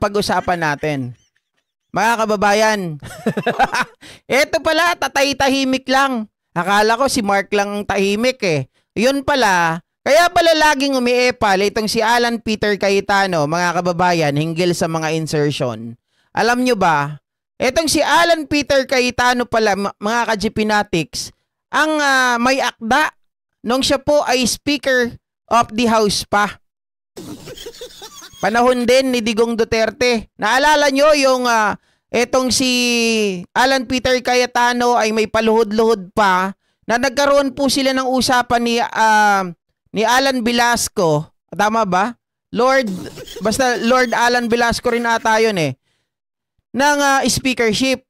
pag-usapan natin. Mga kababayan, eto pala, tatay-tahimik lang. Akala ko si Mark lang tahimik eh. Yun pala, kaya pala laging umiepal itong si Alan Peter Cayetano, mga kababayan, hinggil sa mga insertion. Alam nyo ba, etong si Alan Peter Cayetano pala, mga ka-GP Natics, ang may akda nung siya po ay Speaker of the House pa. Panahon din ni Digong Duterte. Naalala nyo yung etong si Alan Peter Cayetano ay may paluhod-luhod pa na nagkaroon po sila ng usapan ni Alan Velasco. Tama ba? Basta Lord Alan Velasco rin ata yun eh. Ng speakership.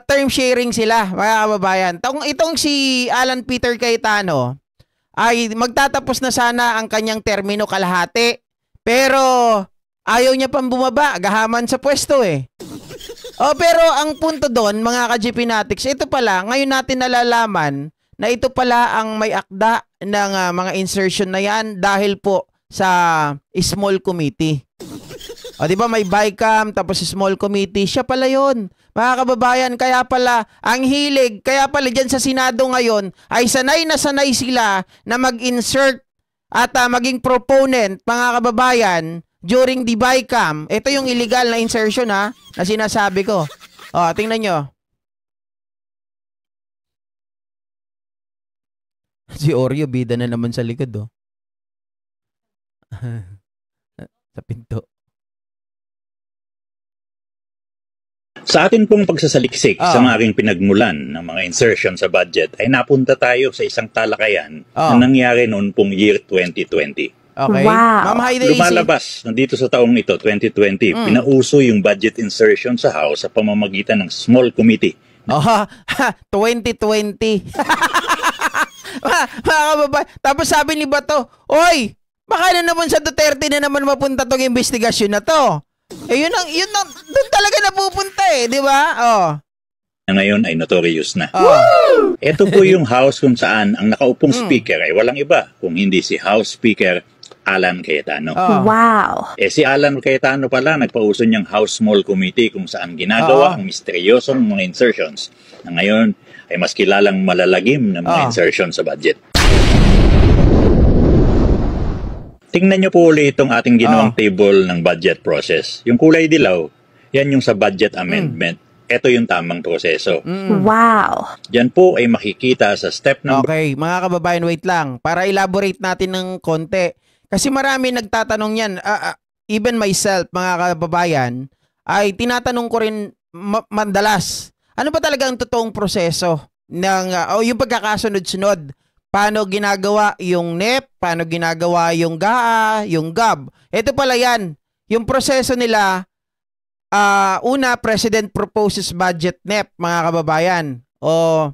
Term sharing sila, mga kababayan. Itong si Alan Peter Cayetano ay magtatapos na sana ang kanyang termino kalahati. Pero ayaw niya pang bumaba, gahaman sa pwesto eh. Pero ang punto doon, mga ka-GP Natics, ito pala, ngayon natin nalalaman na ito pala ang may akda ng mga insertion na yan dahil po sa small committee. Di ba may BICAM tapos small committee, siya pala yon. Mga kababayan, kaya pala ang hilig, kaya pala dyan sa Senado ngayon ay sanay na sanay sila na mag-insert at maging proponent, mga kababayan, during the BICAM. Ito yung illegal na insertion na sinasabi ko. Tingnan nyo. Si Oreo, bida na naman sa likod, sa pinto. Sa atin pong pagsasaliksik sa aking pinagmulan ng mga insertion sa budget ay napunta tayo sa isang talakayan na nangyari noon pong year 2020. Okay. Wow. Ma'am Haida, lumalabas nandito sa taong ito, 2020, pinauso yung budget insertion sa House sa pamamagitan ng small committee. 2020. Tapos sabi ni Bato, oy, baka na naman sa Duterte na naman mapunta tong investigasyon na to. Yun doon talaga napupunta eh, di ba? Na ngayon ay notorious na. Ito po yung House kung saan ang nakaupong speaker ay walang iba kung hindi si House Speaker Alan Cayetano. Wow! Si Alan Cayetano pala nagpauso niyang House Small Committee kung saan ginagawa ang misteryosong mga insertions na ngayon ay mas kilalang malalagim na mga insertions sa budget. Tingnan niyo po ulit itong ating ginawang table ng budget process. Yung kulay dilaw, yan yung sa budget amendment. Ito yung tamang proseso. Wow! Yan po ay makikita sa step number... Okay, mga kababayan, wait lang. Para elaborate natin ng konti. Kasi marami nagtatanong yan. Even myself, mga kababayan, ay tinatanong ko rin madalas. Ano ba talaga ang totoong proseso ng yung pagkakasunod-sunod? Paano ginagawa yung NEP? Paano ginagawa yung GAA, yung GAB? Ito pala yan. Yung proseso nila, una, President proposes budget NEP, mga kababayan. O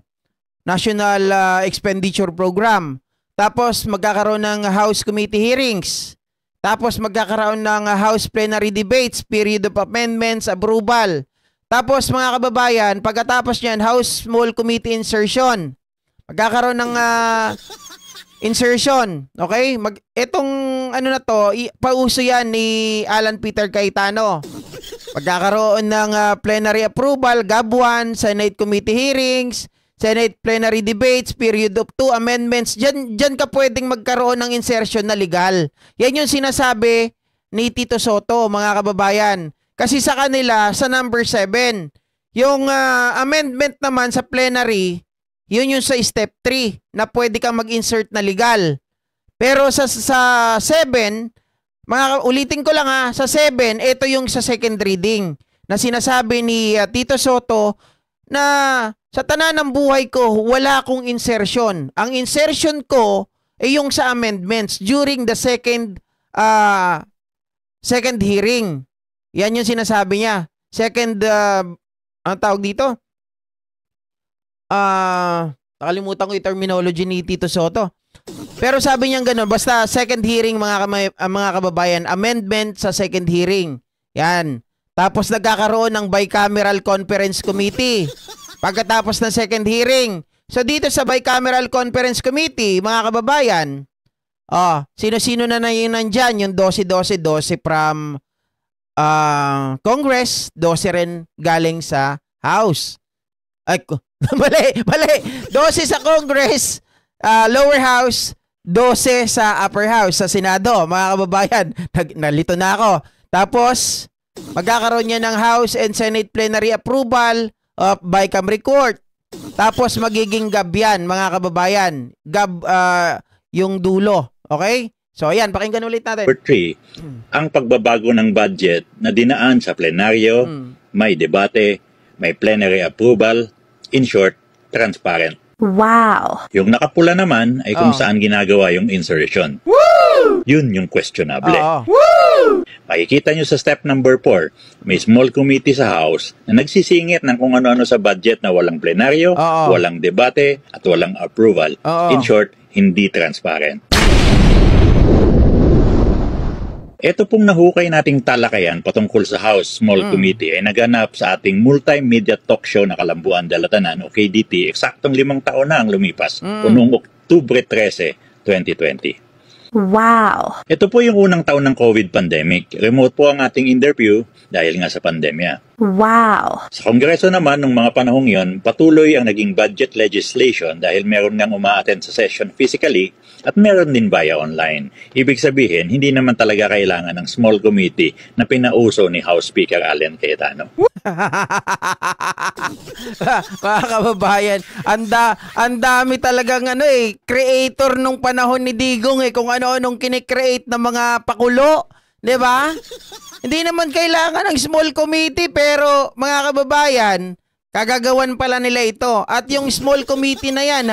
National Expenditure Program. Tapos magkakaroon ng House Committee hearings. Tapos magkakaroon ng House Plenary Debates, period of amendments, approval. Tapos mga kababayan, pagkatapos niyan, House Small Committee insertion. Magkakaroon ng insertion. Okay? Itong ano na to, pauso yan ni Alan Peter Cayetano. Magkakaroon ng plenary approval, GAB 1, Senate Committee hearings, Senate Plenary Debates, period of 2, amendments. Diyan ka pwedeng magkaroon ng insertion na legal. Yan yung sinasabi ni Tito Soto, mga kababayan. Kasi sa kanila, sa number 7, yung amendment naman sa plenary, yun yung sa step 3 na pwede kang mag-insert na legal. Pero sa 7, ulitin ko lang sa 7, ito yung sa second reading na sinasabi ni Tito Soto na sa tanan ng buhay ko, wala akong insertion. Ang insertion ko ay yung sa amendments during the second hearing. Yan yung sinasabi niya. Second, ang tawag dito? Nakalimutan ko yung terminology ni Tito Soto. Pero sabi niya gano'n, basta second hearing mga kababayan, amendment sa second hearing. Yan. Tapos nagkakaroon ng bicameral conference committee. Pagkatapos ng second hearing. So dito sa bicameral conference committee, mga kababayan, sino-sino na yun nandyan? Yung 12 from Congress, 12 rin galing sa House. Ay, mali. 12 sa Congress, lower house, 12 sa upper house, sa Senado. Mga kababayan, nalito na ako. Tapos, magkakaroon niya ng House and Senate plenary approval of bicameral court. Tapos, magiging gab yan, mga kababayan. Gab, yung dulo. Okay? So, ayan, pakinggan ulit natin. Number 3, ang pagbabago ng budget na dinaan sa plenaryo, may debate, may plenary approval, in short, transparent. Wow. Yung nakapula naman ay kung saan ginagawa yung insertion. Woo! Yun yung questionable. Woo! Makikita nyo sa step number 4, may small committee sa House na nagsisingit ng kung ano-ano sa budget na walang plenaryo, walang debate, at walang approval. In short, hindi transparent. Ito pong nahukay nating talakayan patungkol sa House Small Committee ay naganap sa ating multimedia talk show na Kalambuan Dalatanan o KDT eksaktong 5 taon na ang lumipas o noong Oktubre 13, 2020. Wow! Ito po yung unang taon ng COVID pandemic. Remote po ang ating interview dahil nga sa pandemya. Wow! Sa Kongreso naman, nung mga panahong yon, patuloy ang naging budget legislation dahil meron nang uma-attend sa session physically at meron din via online. Ibig sabihin, hindi naman talaga kailangan ng small committee na pinauso ni House Speaker Alan Cayetano. Mga kababayan, ang dami talagang creator nung panahon ni Digong kung ano-anong kinikreate ng mga pakulo, 'di ba? Hindi naman kailangan ng small committee pero mga kababayan, kagagawan pala nila ito. At yung small committee na 'yan,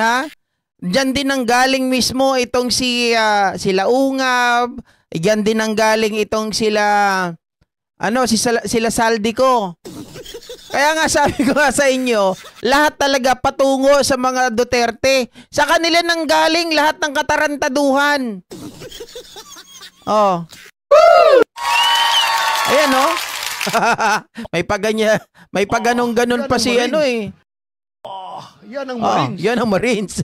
diyan din ang galing mismo itong sila Ungab, diyan din ang galing itong sila Saldico. Kaya nga sabi ko nga sa inyo, lahat talaga patungo sa mga Duterte. Sa kanila nang galing lahat ng katarantaduhan. Oh. Ayan may paganong-ganon pa si Yan ang Marines. Yan ang Marines.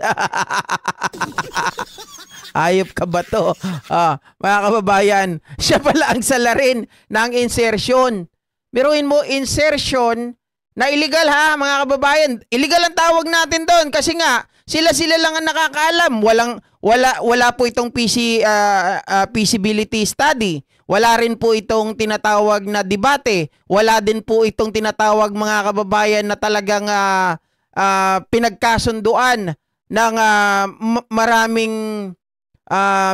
Ayop ka ba to? Mga kababayan, siya pala ang salarin ng insertion. Biruin mo, insertion na illegal mga kababayan. Illegal ang tawag natin doon kasi nga, sila lang ang nakakaalam. Wala po itong feasibility study. Wala rin po itong tinatawag na debate. Wala din po itong tinatawag mga kababayan na talagang pinagkasunduan ng maraming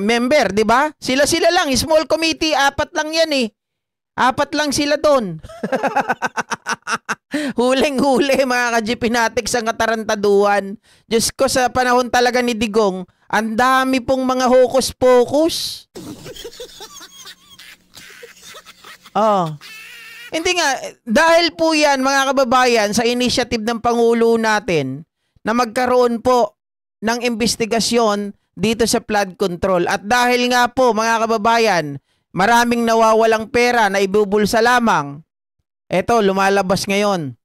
member, di ba? Sila lang, small committee, 4 lang yan 4 lang sila doon. Huling-huli mga ka-GPnatics ang katarantaduhan. Diyos ko, sa panahon talaga ni Digong, ang dami pong mga hokus-pokus. Hindi nga, dahil po yan mga kababayan sa initiative ng Pangulo natin na magkaroon po ng investigasyon dito sa flood control. At dahil nga po mga kababayan, maraming nawawalang pera na ibubulsa lamang. Eto, lumalabas ngayon.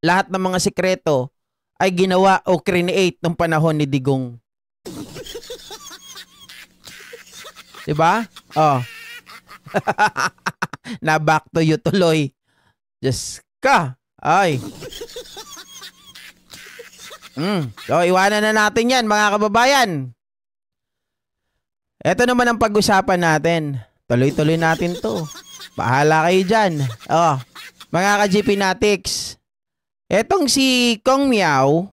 Lahat ng mga sikreto ay ginawa o create ng panahon ni Digong. Diba? Na back to you tuloy. Diyos ka. Ay. So, iwanan na natin yan mga kababayan. Ito naman ang pag-usapan natin. Tuloy-tuloy natin to. Bahala kayo dyan. Mga ka-GPnatics. Etong si Kong Miao,